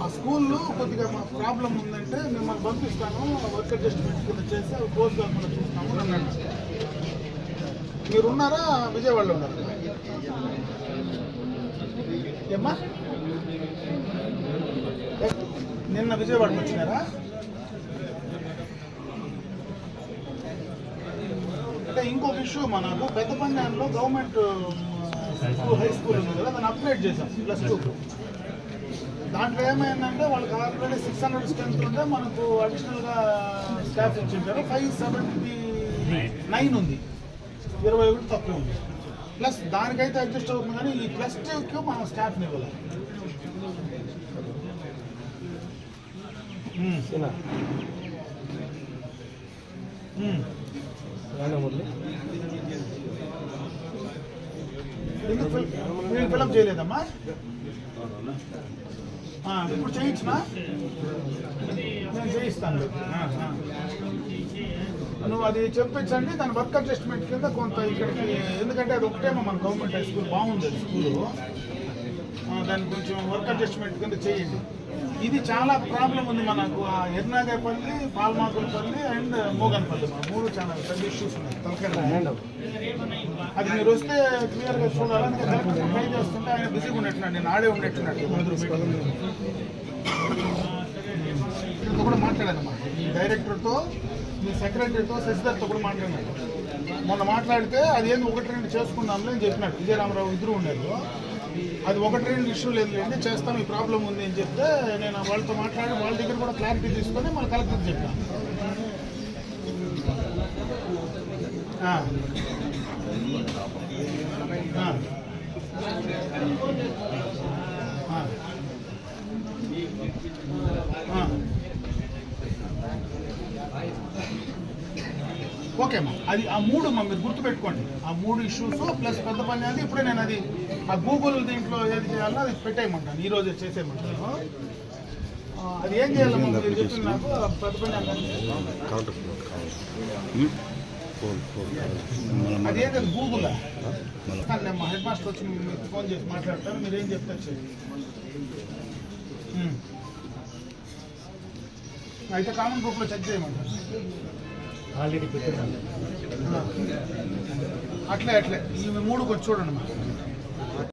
ఆ స్కూల్లో కొద్దిగా ప్రాబ్లం ఉందంటే మిమ్మల్ని పంపిస్తాను, వర్క్ అడ్జస్ట్మెంట్ కింద చేసి అవి క్లోజ్ కాకుండా చూస్తాము అన్నాడు. మీరు ఉన్నారా విజయవాడలో ఉన్నారా? ఏమ్మా నిన్న విజయవాడకి వచ్చినారా? అంటే ఇంకొక ఇష్యూ మనకు పెద్దపండ్యాల్లో గవర్నమెంట్ హై స్కూల్ ఉంది కదా, దాన్ని అప్గ్రేడ్ చేశాం +2. దాంట్లో ఏమైందంటే వాళ్ళకి ఆల్రెడీ 600 స్ట్రెంత్ ఉంటే మనకు అడిషనల్గా స్టాఫ్ ఇచ్చింటారు. 579 ఉంది, 21 తక్కువ ఉంది. ప్లస్ దానికైతే అడ్జస్ట్ అవుతుంది, కానీ ఈ +2కి మనం స్టాఫ్ని ఇవ్వాలి. మీరు ఫిలప్ చేయలేదమ్మా? ఇప్పుడు చేయించునా? నేను చేయిస్తాను. నువ్వు అది చెప్పించండి, దాని వర్క్ అడ్జస్ట్మెంట్ కింద కొంత ఇక్కడికి, ఎందుకంటే అది ఒకటేమో మన గవర్నమెంట్ హై స్కూల్ బాగుంది అది స్కూలు, దాన్ని కొంచెం వర్క్ అడ్జస్ట్మెంట్ కింద చేయండి. ఇది చాలా ప్రాబ్లం ఉంది మనకు. ఎర్నాగేపల్లి, పాల్మాకులపల్లి అండ్ మోగన్పల్లి, మా 3 చాలా పెద్ద ఇష్యూస్ ఉన్నాయి. అది మీరు వస్తే క్లియర్గా చూడాలని కలెక్టర్ ట్రై చేస్తుంటే ఆయన బిజీగా ఉన్నట్టున్నాడు, నేను ఆడే ఉన్నట్టున్నాడు. కూడా మాట్లాడానమ్మా ఈ డైరెక్టర్తో, మీ సెక్రటరీతో, శశిధర్తో కూడా మాట్లాడినాడు. మొన్న మాట్లాడితే అది ఏంది 1-2 చేసుకున్నాంలే అని చెప్పినాడు. విజయరామరావు ఇద్దరు ఉన్నారు. అది 1-2 ఇష్యూ లేదులేండి, చేస్తాం, ఈ ప్రాబ్లం ఉంది అని చెప్తే నేను వాళ్ళతో మాట్లాడి వాళ్ళ దగ్గర కూడా క్లారిటీ తీసుకొని మన కలెక్టర్ చెప్పాను. ఓకే అమ్మా, అది ఆ 3 మీరు గుర్తుపెట్టుకోండి. ఆ 3 ఇష్యూస్ ప్లస్ పెద్దపల్లి ఇప్పుడే నేను అది ఆ గూగుల్ దీంట్లో ఏది చేయాలో అది పెట్టేయమంటాను, ఈరోజు చేసేయమంటాను. అది ఏం చేయాలమ్మా మీరు చెప్పింది నాకు. పెద్దపల్లి అది ఏది గూగుల్ మా హెడ్ మాస్టర్ వచ్చి ఫోన్ చేసి మాట్లాడతారు, మీరు ఏం చెప్తారు చేయండి. అయితే కామన్ గ్రూప్లో చెక్ చేయమంటారు. ఆల్రెడీ పెట్టాను. అట్లే ఈ 3 వచ్చి చూడండి.